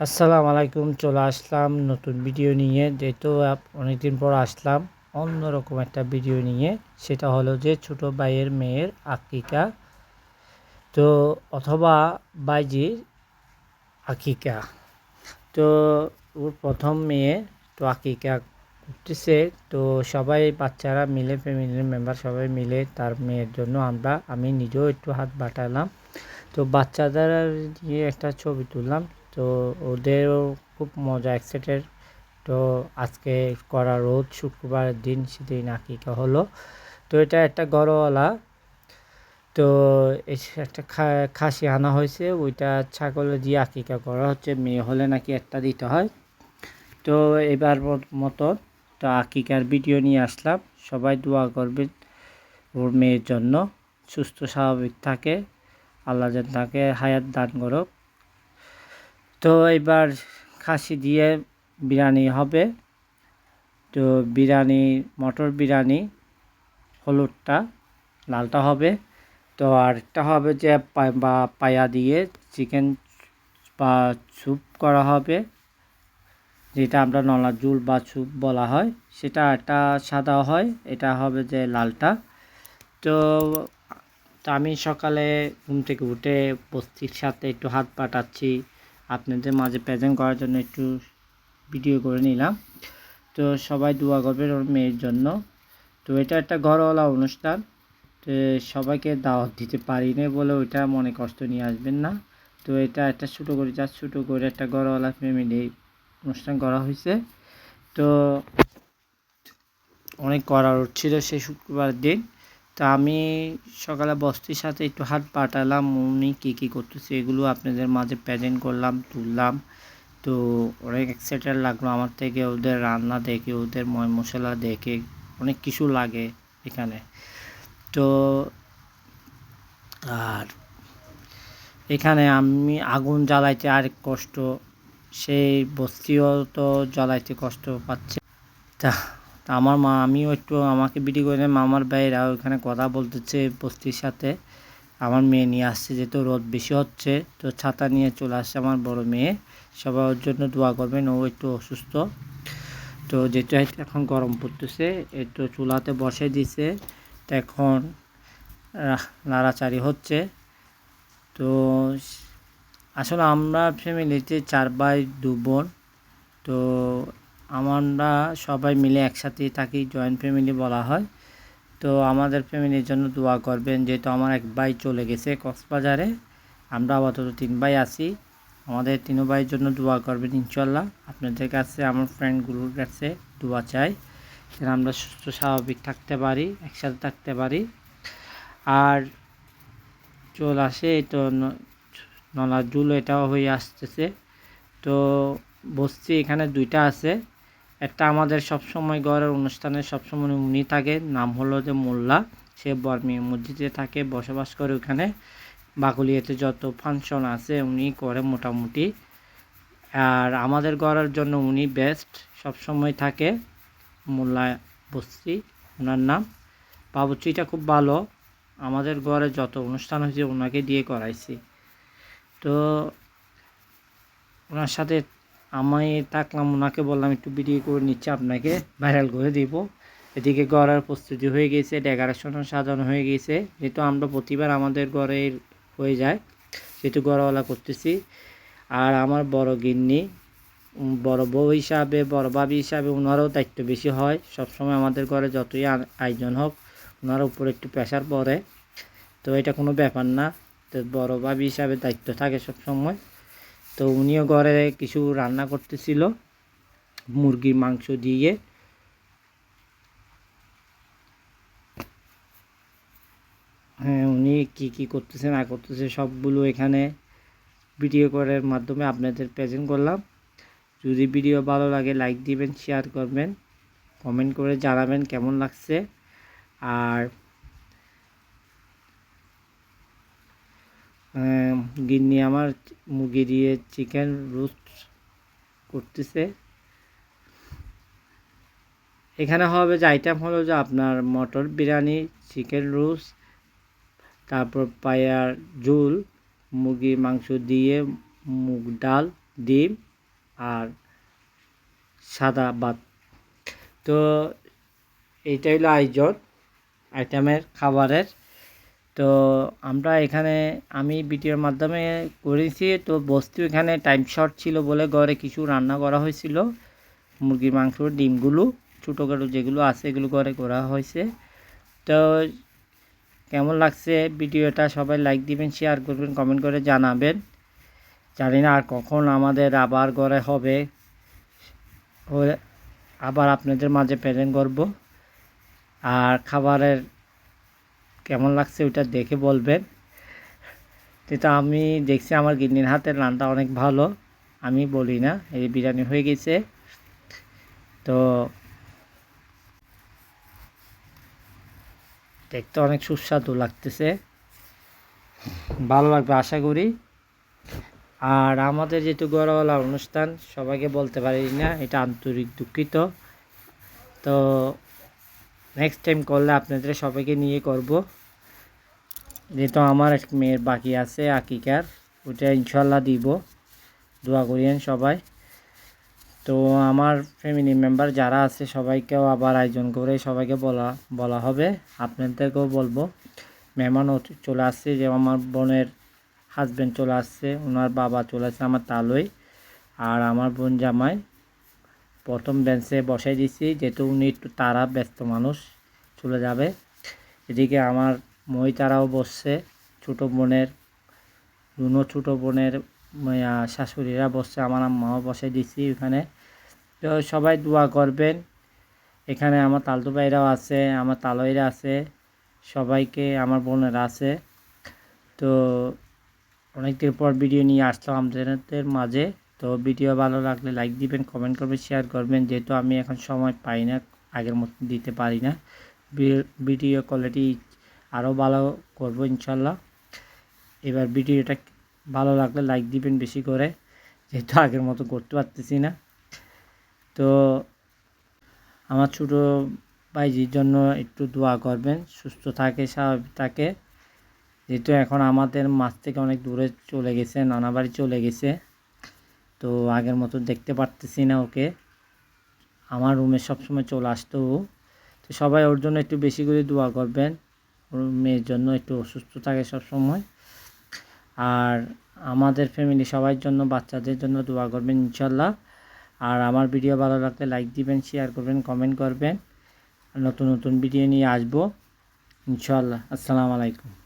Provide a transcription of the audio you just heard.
আসসালামু আলাইকুম। চলে আসলাম নতুন ভিডিও নিয়ে। যেহেতু অনেকদিন পর আসলাম অন্যরকম একটা ভিডিও নিয়ে, সেটা হলো যে ছোট ভাইয়ের মেয়ের আকিকা, তো অথবা বাইজির আকিকা। তো ওর প্রথম মেয়ে, তো আকিকা করতেছে। তো সবাই বাচ্চারা মিলে, ফ্যামিলির মেম্বার সবাই মিলে তার মেয়ের জন্য আমি নিজেও একটু হাত বাটালাম। তো বাচ্চাদের নিয়ে একটা ছবি তুললাম। তো ওদেরও খুব মজা, এক্সাইটেড। তো আজকে করা রোদ, শুক্রবারের দিন, সেদিন আকিকা হলো। তো এটা একটা গরওয়ালা, তো একটা খাসি আনা হয়েছে, ওইটা ছাগলে দিয়ে আকিকা করা হচ্ছে। মেয়ে হলে নাকি একটা দিতে হয়। তো এবার মতো তো আকিকার ভিডিও নিয়ে আসলাম। সবাই দোয়া করবেন ওর মেয়ের জন্য, সুস্থ স্বাভাবিক থাকে, আল্লাহ যেন তাকে হায়াত দান করুক। তো এবার খাসি দিয়ে বিরিয়ানি হবে। তো বিরিয়ানি, মটর বিরিয়ানি, হলুদটা, লালটা হবে। তো আরেকটা হবে যে পায়া দিয়ে চিকেন বা স্যুপ করা হবে, যেটা আমরা নলা জুল বা স্যুপ বলা হয়, সেটা একটা সাদা হয়, এটা হবে যে লালটা। তো তো আমি সকালে ঘুম থেকে উঠে বস্তির সাথে একটু হাত পাটাচ্ছি, আপনাদের মাঝে প্রেজেন্ট করার জন্য একটু ভিডিও করে নিলাম। তো সবাই দোয়া করবেন ওর মেয়ের জন্য। তো এটা একটা ঘরওয়ালা অনুষ্ঠান, তো সবাইকে দাওয়াত দিতে পারি না বলে ওইটা মনে কষ্ট নিয়ে আসবেন না। তো এটা একটা ছোটো করে একটা ঘরওয়ালা ফ্যামিলি অনুষ্ঠান করা হয়েছে। তো অনেক করার ছিল সেই শুক্রবার দিন। তা আমি সকালে বস্তির সাথে একটু হাত পাটালাম, উনি কী করতেছে এগুলো আপনাদের মাঝে প্রেজেন্ট করলাম, তুললাম। তো অনেক এক্সাইটেড লাগলো আমার থেকে, ওদের রান্না দেখে, ওদের মশলা দেখে, অনেক কিছু লাগে এখানে। তো আর এখানে আমি আগুন জ্বালাইতে আরেক কষ্ট, সেই বস্তিও তো জ্বালাইতে কষ্ট পাচ্ছে। তা আমার আমিও একটু আমাকে বিটি করে মামার ভাইরা ওখানে কথা বলতেছে বস্তির সাথে। আমার মেয়ে নিয়ে আসছে, যেহেতু রোদ বেশি হচ্ছে, তো ছাতা নিয়ে চলে আসছে আমার বড় মেয়ে। সবাই ওর জন্য দোয়া করবেন, ও একটু অসুস্থ। তো যেহেতু এখন গরম পড়তেছে, একটু চুলাতে বসে দিছে, তো এখন নাড়াচাড়ি হচ্ছে। তো আসলে আমরা ফ্যামিলিতে 4 ভাই 2 বোন। তো আমরা সবাই মিলে একসাথেই থাকি, জয়েন্ট ফ্যামিলি বলা হয়। তো আমাদের ফ্যামিলির জন্য দোয়া করবেন, যেহেতু আমার এক ভাই চলে গেছে কক্সবাজারে, আমরা আপাতত 3 ভাই আছি। আমাদের 3 ভাইয়ের জন্য দোয়া করবেন ইনশাল্লাহ। আপনাদের কাছে, আমার ফ্রেন্ডগুলোর কাছে দোয়া চাই যেন আমরা সুস্থ স্বাভাবিক থাকতে পারি, একসাথে থাকতে পারি। আর চল আসে তো নলা জুল, এটাও হয়ে আসতেছে। তো বসছি এখানে 2টা আছে। একটা আমাদের সবসময় ঘরের অনুষ্ঠানে সবসময় উনি থাকে, নাম হলো যে মোল্লা। সে বর্মি মসজিদে থাকে, বসবাস করে ওখানে। বাকুলিয়াতে যত ফাংশন আছে উনি করে মোটামুটি। আর আমাদের ঘরের জন্য উনি বেস্ট, সবসময় থাকে। মোল্লা বস্তি ওনার নাম। বাবুর্চিটা খুব ভালো, আমাদের ঘরে যত অনুষ্ঠান হয়েছে ওনাকে দিয়ে করাইছি। তো ওনার সাথে আমি থাকলাম, ওনাকে বললাম একটু ভিডিও করে নিচ্ছে, আপনাকে ভাইরাল করে দিব। এদিকে ঘরের প্রস্তুতি হয়ে গেছে, ডেকোরেশনও সাজানো হয়ে গেছে। যেহেতু আমরা প্রতিবার আমাদের ঘরে হয়ে যায়, সেহেতু ঘরওয়ালা করতেছি। আর আমার বড় গিন্নি, বড় বউ হিসাবে, বড় ভাবি হিসাবে ওনারও দায়িত্ব বেশি হয়। সবসময় আমাদের ঘরে যতই আয়োজন হোক, ওনার উপর একটু প্রেশার পড়ে। তো এটা কোনো ব্যাপার না, তো বড় ভাবি হিসাবে দায়িত্ব থাকে সবসময়। তো উনিও ঘরে কিছু রান্না করতেছিল মুরগির মাংস দিয়ে। হ্যাঁ, উনি কি করতেছে না করতেছে সবগুলো এখানে ভিডিও করার মাধ্যমে আপনাদের প্রেজেন্ট করলাম। যদি ভিডিও ভালো লাগে লাইক দিবেন, শেয়ার করবেন, কমেন্ট করে জানাবেন কেমন লাগছে। আর গিন্নি আমার মুরগি দিয়ে চিকেন রোস্ট করতেছে। এখানে হবে যে আইটেম হলো যে আপনার মটর বিরিয়ানি, চিকেন রোস্ট, তারপর পায়ার ঝোল, মুরগির মাংস দিয়ে মুগ ডাল, ডিম, আর সাদা ভাত। তো এইটাই হলো আয়োজন আইটেমের খাবারের। তো আমরা এখানে আমি ভিডিওর মাধ্যমে করেছি। তো বস্তু এখানে টাইম শর্ট ছিল বলে ঘরে কিছু রান্না করা হয়েছিল, মুরগির মাংস, ডিমগুলো ছোটোখাটো যেগুলো আছে এগুলো ঘরে করা হয়েছে। তো কেমন লাগছে ভিডিওটা সবাই লাইক দিবেন, শেয়ার করবেন, কমেন্ট করে জানাবেন। জানি না আর কখন আমাদের আবার ঘরে হবে, আবার আপনাদের মাঝে প্রেজেন্ট করব। আর খাবারের কেমন লাগছে ওইটা দেখে বলবেন। তো আমি দেখছি আমার গিন্নির হাতের রান্না অনেক ভালো, আমি বলি না। এই বিরিয়ানি হয়ে গেছে, তো দেখতে অনেক সুস্বাদু লাগতেছে, ভালো লাগবে আশা করি। আর আমাদের যেহেতু ঘরওয়ালা অনুষ্ঠান সবাইকে বলতে পারি না, এটা আন্তরিক দুঃখিত। তো নেক্সট টাইম করলে আপনাদের সবাইকে নিয়ে করব। যেহেতু আমার এক মেয়ের বাকি আছে আকিকার, ওটা ইনশাল্লাহ দিব, দোয়া করিয়েন সবাই। তো আমার ফ্যামিলি মেম্বার যারা আছে সবাইকেও আবার আয়োজন করে সবাইকে বলা হবে, আপনাদেরকেও বলবো। মেহমানও চলে আসছে, যে আমার বোনের হাজব্যান্ড চলে আসছে, ওনার বাবা চলে আসছে আমার তালই, আর আমার বোন জামাই প্রথম বেঞ্চে বসাই দিছি, যেহেতু উনি একটু তারা ব্যস্ত মানুষ, চলে যাবে। এদিকে আমার মই তারাও বসছে, ছোটো বোনের ছোটো বোনের শাশুড়িরা বসছে, আমার আম্মাও বসাই দিছি ওখানে। তো সবাই দোয়া করবেন। এখানে আমার তালতু ভাইরাও আছে, আমার তালইরা আছে, সবাইকে আমার বোনেরা আছে। তো অনেক দিন পর ভিডিও নিয়ে আসলাম আপনাদের মাঝে। তো ভিডিও ভালো লাগলে লাইক দিবেন, কমেন্ট করবেন, শেয়ার করবেন। যেহেতু আমি এখন সময় পাই না, আগের মতো দিতে পারি না, ভিডিও কোয়ালিটি আরও ভালো করব ইনশাল্লাহ। এবার ভিডিওটা ভালো লাগলে লাইক দিবেন বেশি করে, যেহেতু আগের মতো করতে পারতেছি না। তো আমার ছোটো ভাইজির জন্য একটু দোয়া করবেন, সুস্থ থাকে, স্বাভাবিক থাকে। যেহেতু এখন আমাদের মাছ থেকে অনেক দূরে চলে গেছে, নানা বাড়ি চলে গেছে, তো আগের মতো দেখতে পারতেছি না ওকে। আমার রুমে সবসময় চলে আসতো ও। তো সবাই ওর জন্য একটু বেশি করে দোয়া করবেন, ওর মেয়ের জন্য একটু অসুস্থ থাকে সবসময়। আর আমাদের ফ্যামিলি সবার জন্য, বাচ্চাদের জন্য দোয়া করবেন ইনশাল্লাহ। আর আমার ভিডিও ভালো লাগলে লাইক দিবেন, শেয়ার করবেন, কমেন্ট করবেন। নতুন নতুন ভিডিও নিয়ে আসবো ইনশাল্লাহ। আসসালামু আলাইকুম।